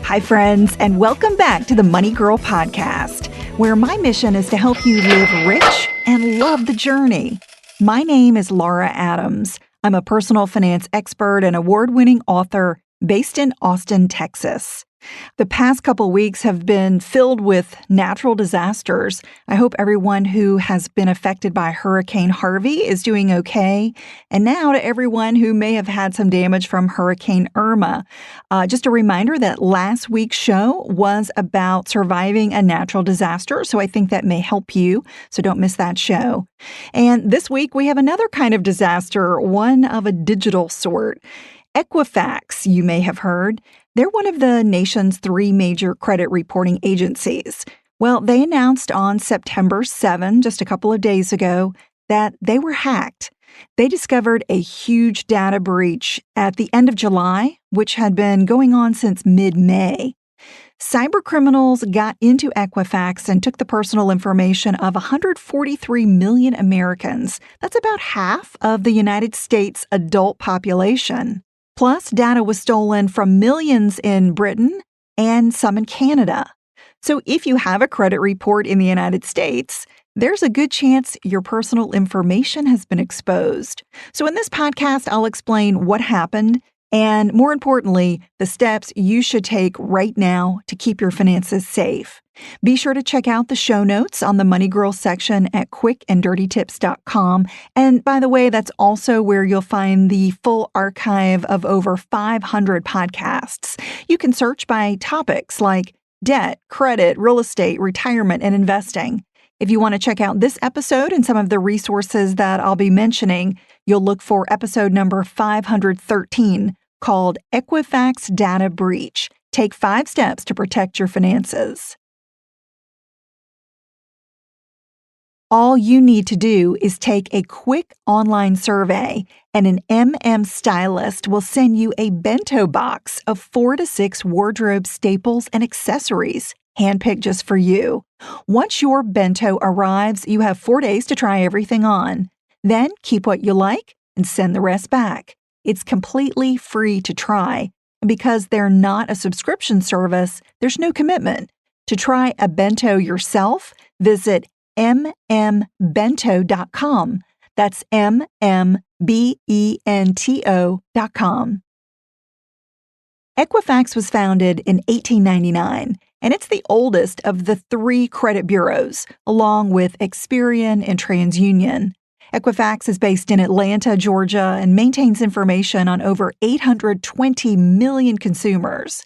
Hi, friends, and welcome back to the Money Girl Podcast, where my mission is to help you live rich and love the journey. My name is Laura Adams. I'm a personal finance expert and award-winning author based in Austin, Texas. The past couple weeks have been filled with natural disasters. I hope everyone who has been affected by Hurricane Harvey is doing okay. And now to everyone who may have had some damage from Hurricane Irma. Just a reminder that last week's show was about surviving a natural disaster, so I think that may help you, so don't miss that show. And this week we have another kind of disaster, one of a digital sort. Equifax, you may have heard. They're one of the nation's 3 major credit reporting agencies. Well, they announced on September 7, just a couple of days ago, that they were hacked. They discovered a huge data breach at the end of July, which had been going on since mid-May. Cybercriminals got into Equifax and took the personal information of 143 million Americans. That's about half of the United States adult population. Plus, data was stolen from millions in Britain and some in Canada. So if you have a credit report in the United States, there's a good chance your personal information has been exposed. So in this podcast, I'll explain what happened and, more importantly, the steps you should take right now to keep your finances safe. Be sure to check out the show notes on the Money Girl section at quickanddirtytips.com. And by the way, that's also where you'll find the full archive of over 500 podcasts. You can search by topics like debt, credit, real estate, retirement, and investing. If you want to check out this episode and some of the resources that I'll be mentioning, you'll look for episode number 513 called Equifax Data Breach. Take 5 steps to protect your finances. All you need to do is take a quick online survey, and an MM stylist will send you a bento box of 4 to 6 wardrobe staples and accessories, handpicked just for you. Once your bento arrives, you have 4 days to try everything on. Then keep what you like and send the rest back. It's completely free to try. And because they're not a subscription service, there's no commitment. To try a bento yourself, visit mmbento.com. That's mmbento.com. Equifax was founded in 1899, and it's the oldest of the 3 credit bureaus, along with Experian and TransUnion. Equifax is based in Atlanta, Georgia, and maintains information on over 820 million consumers.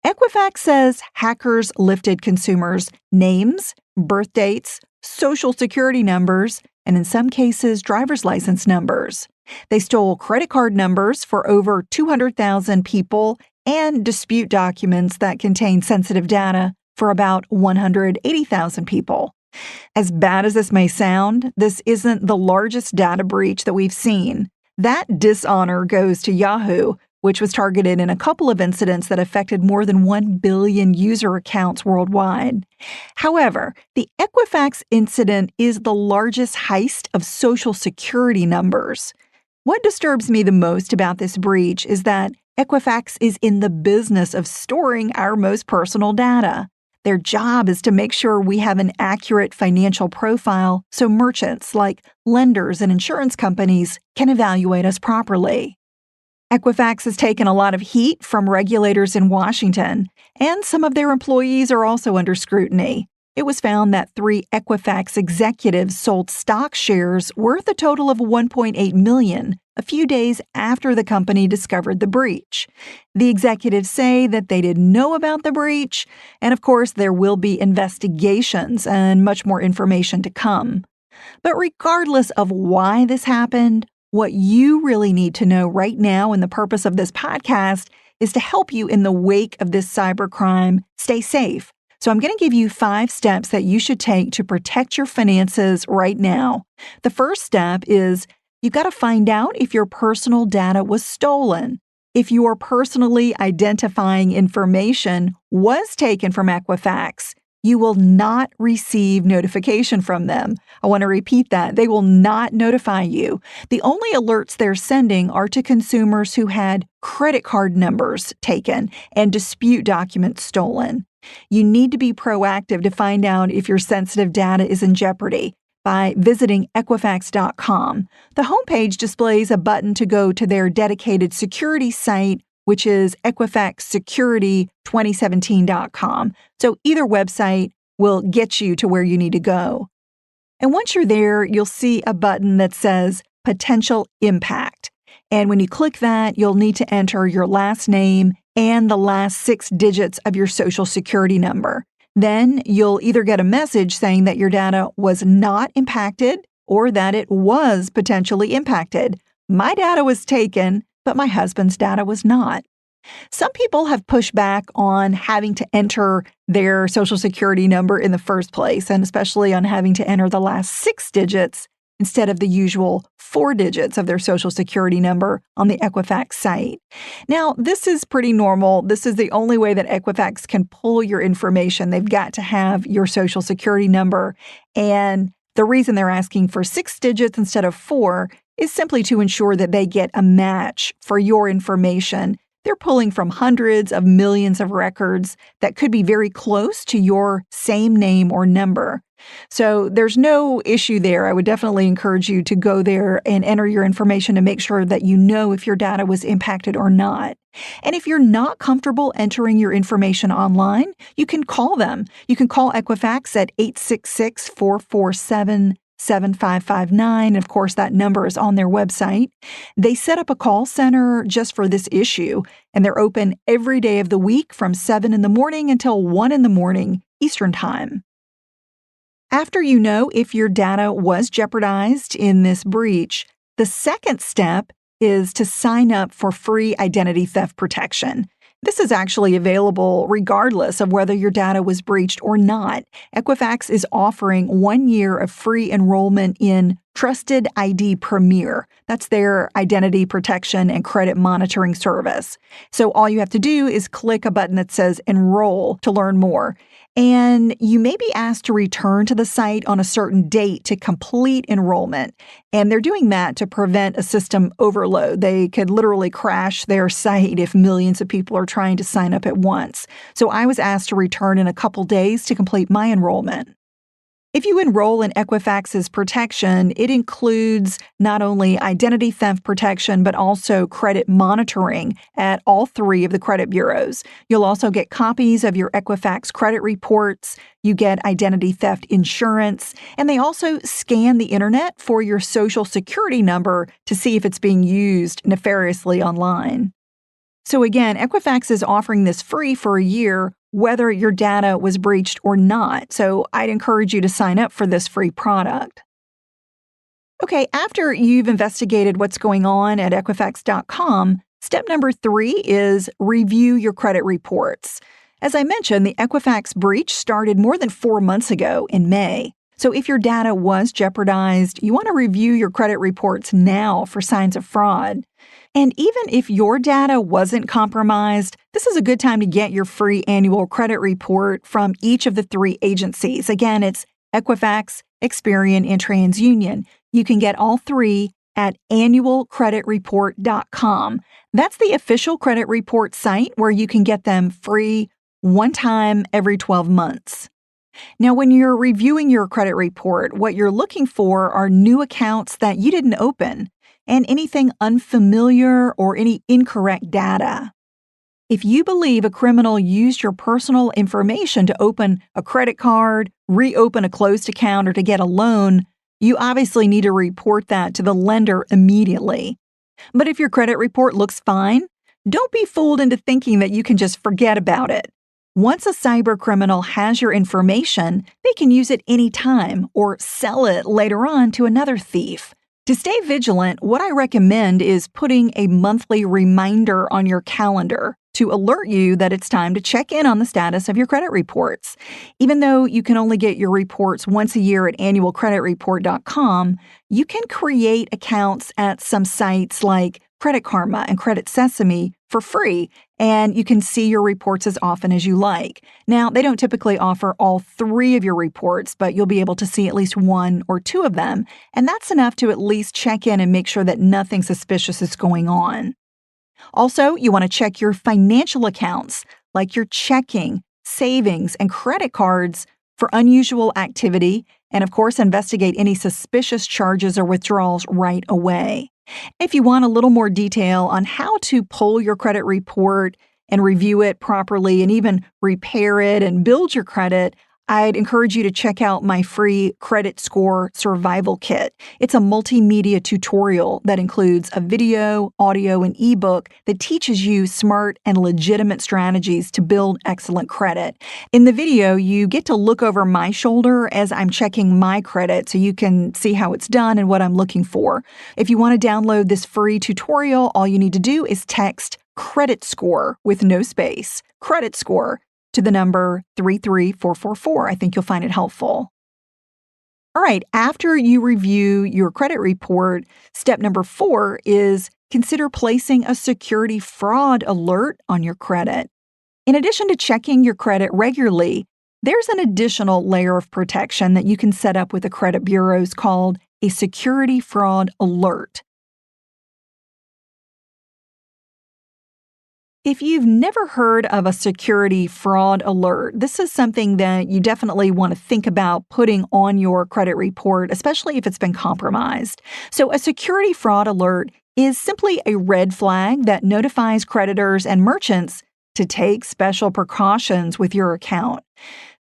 Equifax says hackers lifted consumers' names, birth dates, social security numbers, and in some cases, driver's license numbers. They stole credit card numbers for over 200,000 people and dispute documents that contain sensitive data for about 180,000 people. As bad as this may sound, this isn't the largest data breach that we've seen. That dishonor goes to Yahoo, which was targeted in a couple of incidents that affected more than 1 billion user accounts worldwide. However, the Equifax incident is the largest heist of Social Security numbers. What disturbs me the most about this breach is that Equifax is in the business of storing our most personal data. Their job is to make sure we have an accurate financial profile so merchants like lenders and insurance companies can evaluate us properly. Equifax has taken a lot of heat from regulators in Washington, and some of their employees are also under scrutiny. It was found that 3 Equifax executives sold stock shares worth a total of $1.8 million a few days after the company discovered the breach. The executives say that they didn't know about the breach, and of course there will be investigations and much more information to come. But regardless of why this happened, what you really need to know right now, and the purpose of this podcast, is to help you in the wake of this cybercrime stay safe. So I'm going to give you 5 steps that you should take to protect your finances right now. The first step is you've got to find out if your personal data was stolen. If your personally identifying information was taken from Equifax, You will not receive notification from them. I want to repeat that. They will not notify you. The only alerts they're sending are to consumers who had credit card numbers taken and dispute documents stolen. You need to be proactive to find out if your sensitive data is in jeopardy by visiting Equifax.com. The homepage displays a button to go to their dedicated security site, which is EquifaxSecurity2017.com. So either website will get you to where you need to go. And once you're there, you'll see a button that says Potential Impact. And when you click that, you'll need to enter your last name and the last 6 digits of your Social Security number. Then you'll either get a message saying that your data was not impacted or that it was potentially impacted. My data was taken, but my husband's data was not. Some people have pushed back on having to enter their Social Security number in the first place, and especially on having to enter the last 6 digits instead of the usual 4 digits of their Social Security number on the Equifax site. Now, this is pretty normal. This is the only way that Equifax can pull your information. They've got to have your Social Security number, and the reason they're asking for 6 digits instead of 4 is simply to ensure that they get a match for your information. They're pulling from hundreds of millions of records that could be very close to your same name or number. So there's no issue there. I would definitely encourage you to go there and enter your information to make sure that you know if your data was impacted or not. And if you're not comfortable entering your information online, you can call them. You can call Equifax at 866-447-7559. Of course, that number is on their website. They set up a call center just for this issue, and they're open every day of the week from 7 in the morning until 1 in the morning Eastern Time. After you know if your data was jeopardized in this breach, the second step is to sign up for free identity theft protection. This is actually available regardless of whether your data was breached or not. Equifax is offering 1 year of free enrollment in Trusted ID Premier. That's their identity protection and credit monitoring service. So all you have to do is click a button that says Enroll to learn more. And you may be asked to return to the site on a certain date to complete enrollment. And they're doing that to prevent a system overload. They could literally crash their site if millions of people are trying to sign up at once. So I was asked to return in a couple days to complete my enrollment. If you enroll in Equifax's protection, it includes not only identity theft protection, but also credit monitoring at all 3 of the credit bureaus. You'll also get copies of your Equifax credit reports. You get identity theft insurance, and they also scan the internet for your Social Security number to see if it's being used nefariously online. So again, Equifax is offering this free for a year, whether your data was breached or not. So I'd encourage you to sign up for this free product. Okay, after you've investigated what's going on at Equifax.com, step number 3 is review your credit reports. As I mentioned, the Equifax breach started more than 4 months ago in May. So if your data was jeopardized, you want to review your credit reports now for signs of fraud. And even if your data wasn't compromised, this is a good time to get your free annual credit report from each of the 3 agencies. Again, it's Equifax, Experian, and TransUnion. You can get all 3 at annualcreditreport.com. That's the official credit report site where you can get them free one time every 12 months. Now, when you're reviewing your credit report, what you're looking for are new accounts that you didn't open and anything unfamiliar or any incorrect data. If you believe a criminal used your personal information to open a credit card, reopen a closed account, or to get a loan, you obviously need to report that to the lender immediately. But if your credit report looks fine, don't be fooled into thinking that you can just forget about it. Once a cyber criminal has your information, they can use it anytime or sell it later on to another thief. To stay vigilant, what I recommend is putting a monthly reminder on your calendar to alert you that it's time to check in on the status of your credit reports. Even though you can only get your reports once a year at annualcreditreport.com, you can create accounts at some sites like Credit Karma and Credit Sesame for free, and you can see your reports as often as you like. Now, they don't typically offer all three of your reports, but you'll be able to see at least one or two of them, and that's enough to at least check in and make sure that nothing suspicious is going on. Also, you want to check your financial accounts, like your checking, savings, and credit cards for unusual activity, and of course, investigate any suspicious charges or withdrawals right away. If you want a little more detail on how to pull your credit report and review it properly and even repair it and build your credit, I'd encourage you to check out my free Credit Score Survival Kit. It's a multimedia tutorial that includes a video, audio, and ebook that teaches you smart and legitimate strategies to build excellent credit. In the video, you get to look over my shoulder as I'm checking my credit so you can see how it's done and what I'm looking for. If you want to download this free tutorial, all you need to do is text Credit Score with no space, Credit Score, to the number 33444. I think you'll find it helpful. All right, after you review your credit report, step number 4 is consider placing a security fraud alert on your credit. In addition to checking your credit regularly, there's an additional layer of protection that you can set up with the credit bureaus called a security fraud alert. If you've never heard of a security fraud alert, this is something that you definitely want to think about putting on your credit report, especially if it's been compromised. So, a security fraud alert is simply a red flag that notifies creditors and merchants to take special precautions with your account.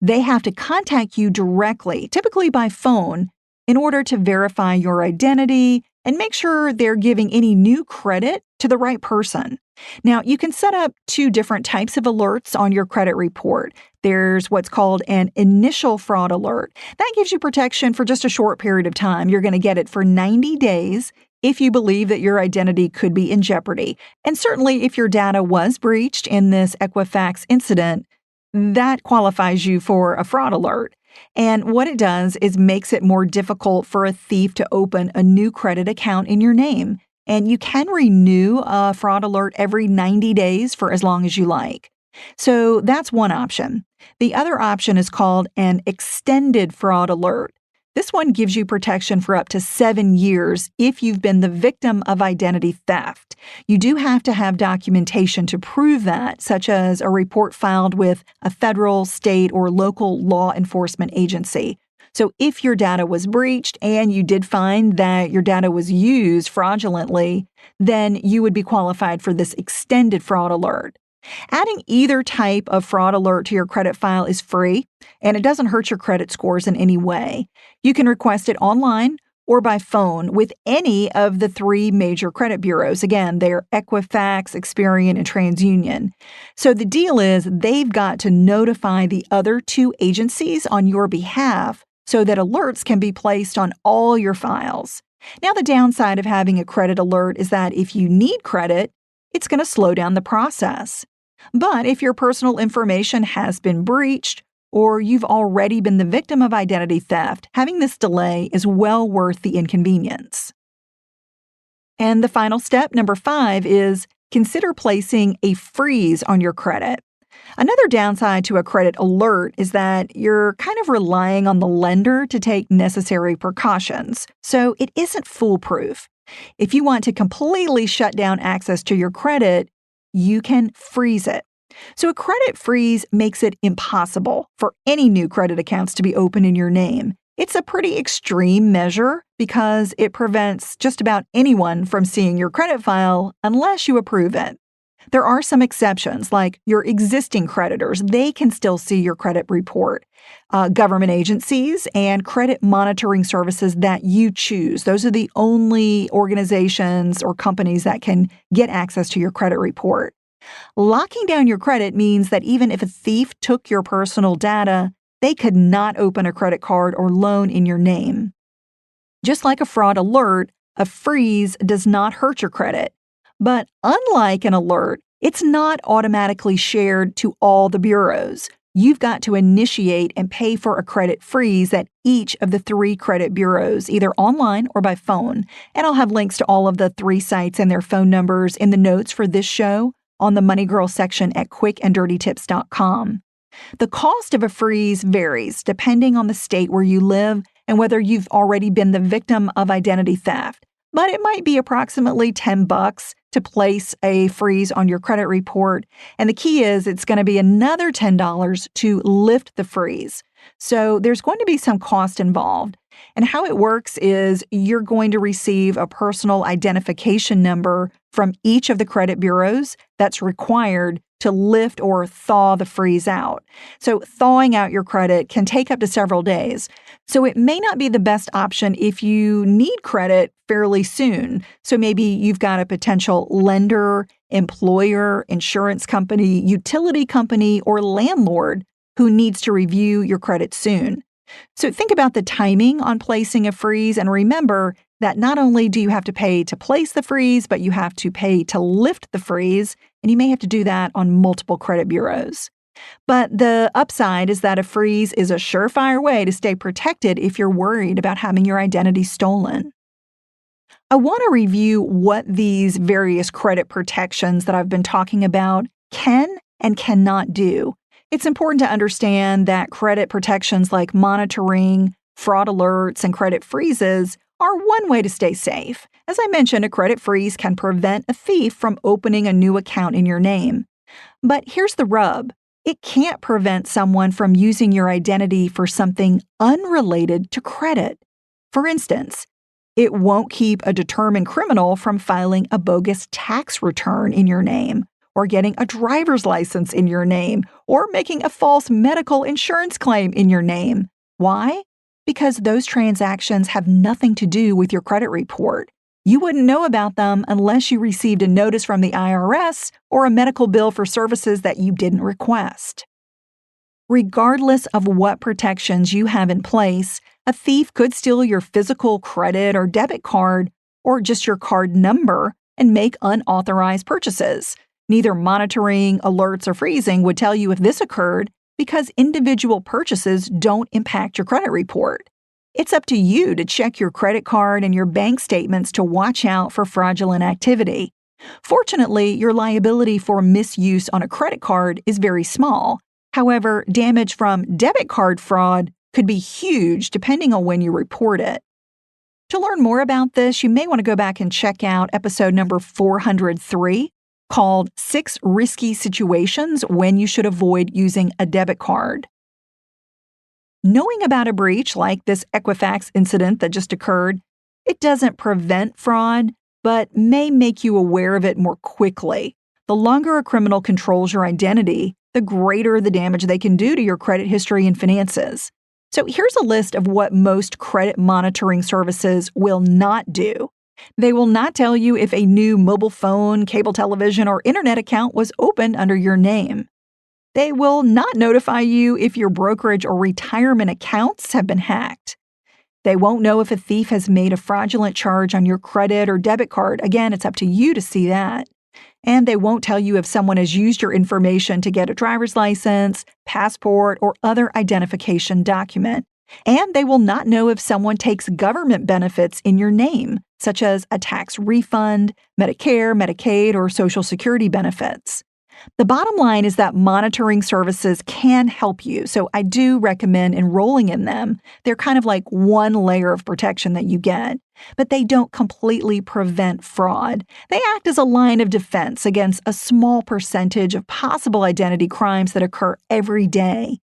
They have to contact you directly, typically by phone, in order to verify your identity and make sure they're giving any new credit to the right person. Now, you can set up 2 different types of alerts on your credit report. There's what's called an initial fraud alert. That gives you protection for just a short period of time. You're going to get it for 90 days if you believe that your identity could be in jeopardy. And certainly if your data was breached in this Equifax incident, that qualifies you for a fraud alert. And what it does is makes it more difficult for a thief to open a new credit account in your name. And you can renew a fraud alert every 90 days for as long as you like. So that's one option. The other option is called an extended fraud alert. This one gives you protection for up to 7 years if you've been the victim of identity theft. You do have to have documentation to prove that, such as a report filed with a federal, state, or local law enforcement agency. So if your data was breached and you did find that your data was used fraudulently, then you would be qualified for this extended fraud alert. Adding either type of fraud alert to your credit file is free, and it doesn't hurt your credit scores in any way. You can request it online or by phone with any of the 3 major credit bureaus. Again, they're Equifax, Experian, and TransUnion. So the deal is they've got to notify the other 2 agencies on your behalf so that alerts can be placed on all your files. Now, the downside of having a credit alert is that if you need credit, it's going to slow down the process. But if your personal information has been breached or you've already been the victim of identity theft, having this delay is well worth the inconvenience. And the final step, number 5, is consider placing a freeze on your credit. Another downside to a credit alert is that you're kind of relying on the lender to take necessary precautions, so it isn't foolproof. If you want to completely shut down access to your credit, you can freeze it. So a credit freeze makes it impossible for any new credit accounts to be open in your name. It's a pretty extreme measure because it prevents just about anyone from seeing your credit file unless you approve it. There are some exceptions, like your existing creditors. They can still see your credit report. Government agencies and credit monitoring services that you choose. Those are the only organizations or companies that can get access to your credit report. Locking down your credit means that even if a thief took your personal data, they could not open a credit card or loan in your name. Just like a fraud alert, a freeze does not hurt your credit. But unlike an alert, it's not automatically shared to all the bureaus. You've got to initiate and pay for a credit freeze at each of the 3 credit bureaus, either online or by phone. And I'll have links to all of the 3 sites and their phone numbers in the notes for this show. on the Money Girl section at quickanddirtytips.com. The cost of a freeze varies depending on the state where you live and whether you've already been the victim of identity theft. But it might be approximately $10 to place a freeze on your credit report. And the key is it's going to be another $10 to lift the freeze. So there's going to be some cost involved. And how it works is you're going to receive a personal identification number from each of the credit bureaus that's required to lift or thaw the freeze out. So thawing out your credit can take up to several days. So it may not be the best option if you need credit fairly soon. So maybe you've got a potential lender, employer, insurance company, utility company, or landlord who needs to review your credit soon. So think about the timing on placing a freeze, and remember that not only do you have to pay to place the freeze, but you have to pay to lift the freeze, and you may have to do that on multiple credit bureaus. But the upside is that a freeze is a surefire way to stay protected if you're worried about having your identity stolen. I want to review what these various credit protections that I've been talking about can and cannot do. It's important to understand that credit protections like monitoring, fraud alerts, and credit freezes are one way to stay safe. As I mentioned, a credit freeze can prevent a thief from opening a new account in your name. But here's the rub. It can't prevent someone from using your identity for something unrelated to credit. For instance, it won't keep a determined criminal from filing a bogus tax return in your name, or getting a driver's license in your name, or making a false medical insurance claim in your name. Why? Because those transactions have nothing to do with your credit report. You wouldn't know about them unless you received a notice from the IRS or a medical bill for services that you didn't request. Regardless of what protections you have in place, a thief could steal your physical credit or debit card or just your card number and make unauthorized purchases. Neither monitoring, alerts, or freezing would tell you if this occurred because individual purchases don't impact your credit report. It's up to you to check your credit card and your bank statements to watch out for fraudulent activity. Fortunately, your liability for misuse on a credit card is very small. However, damage from debit card fraud could be huge depending on when you report it. To learn more about this, you may want to go back and check out episode number 403. Called 6 Risky Situations When You Should Avoid Using a Debit Card. Knowing about a breach like this Equifax incident that just occurred, it doesn't prevent fraud, but may make you aware of it more quickly. The longer a criminal controls your identity, the greater the damage they can do to your credit history and finances. So here's a list of what most credit monitoring services will not do. They will not tell you if a new mobile phone, cable television, or internet account was opened under your name. They will not notify you if your brokerage or retirement accounts have been hacked. They won't know if a thief has made a fraudulent charge on your credit or debit card. Again, it's up to you to see that. And they won't tell you if someone has used your information to get a driver's license, passport, or other identification document. And they will not know if someone takes government benefits in your name, such as a tax refund, Medicare, Medicaid, or Social Security benefits. The bottom line is that monitoring services can help you, so I do recommend enrolling in them. They're kind of like one layer of protection that you get, but they don't completely prevent fraud. They act as a line of defense against a small percentage of possible identity crimes that occur every day.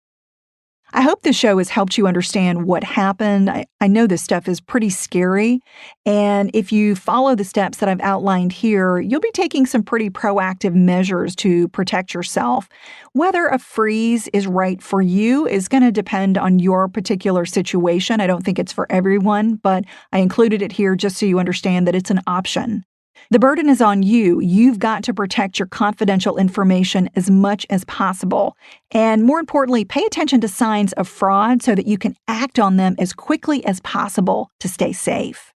I hope this show has helped you understand what happened. I know this stuff is pretty scary, and if you follow the steps that I've outlined here, you'll be taking some pretty proactive measures to protect yourself. Whether a freeze is right for you is going to depend on your particular situation. I don't think it's for everyone, but I included it here just so you understand that it's an option. The burden is on you. You've got to protect your confidential information as much as possible. And more importantly, pay attention to signs of fraud so that you can act on them as quickly as possible to stay safe.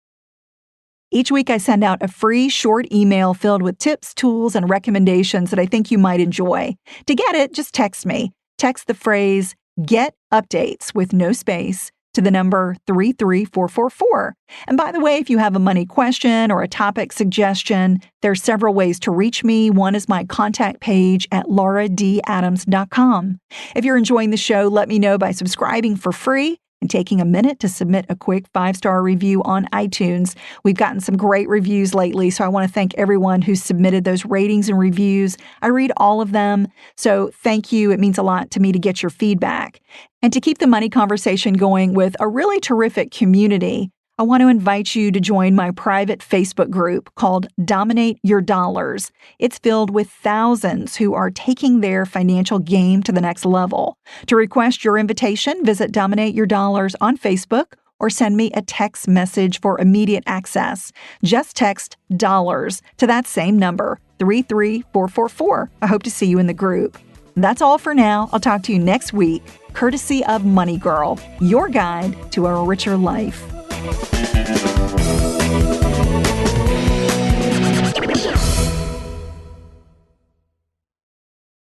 Each week, I send out a free short email filled with tips, tools, and recommendations that I think you might enjoy. To get it, just text me. Text the phrase, "Get Updates" with no space to the number 33444. And by the way, if you have a money question or a topic suggestion, there's several ways to reach me. One is my contact page at lauradadams.com. If you're enjoying the show, let me know by subscribing for free and taking a minute to submit a quick 5-star review on iTunes. We've gotten some great reviews lately, so I want to thank everyone who's submitted those ratings and reviews. I read all of them, so thank you. It means a lot to me to get your feedback. And to keep the money conversation going with a really terrific community, I want to invite you to join my private Facebook group called Dominate Your Dollars. It's filled with thousands who are taking their financial game to the next level. To request your invitation, visit Dominate Your Dollars on Facebook or send me a text message for immediate access. Just text dollars to that same number, 33444. I hope to see you in the group. That's all for now. I'll talk to you next week, courtesy of Money Girl, your guide to a richer life.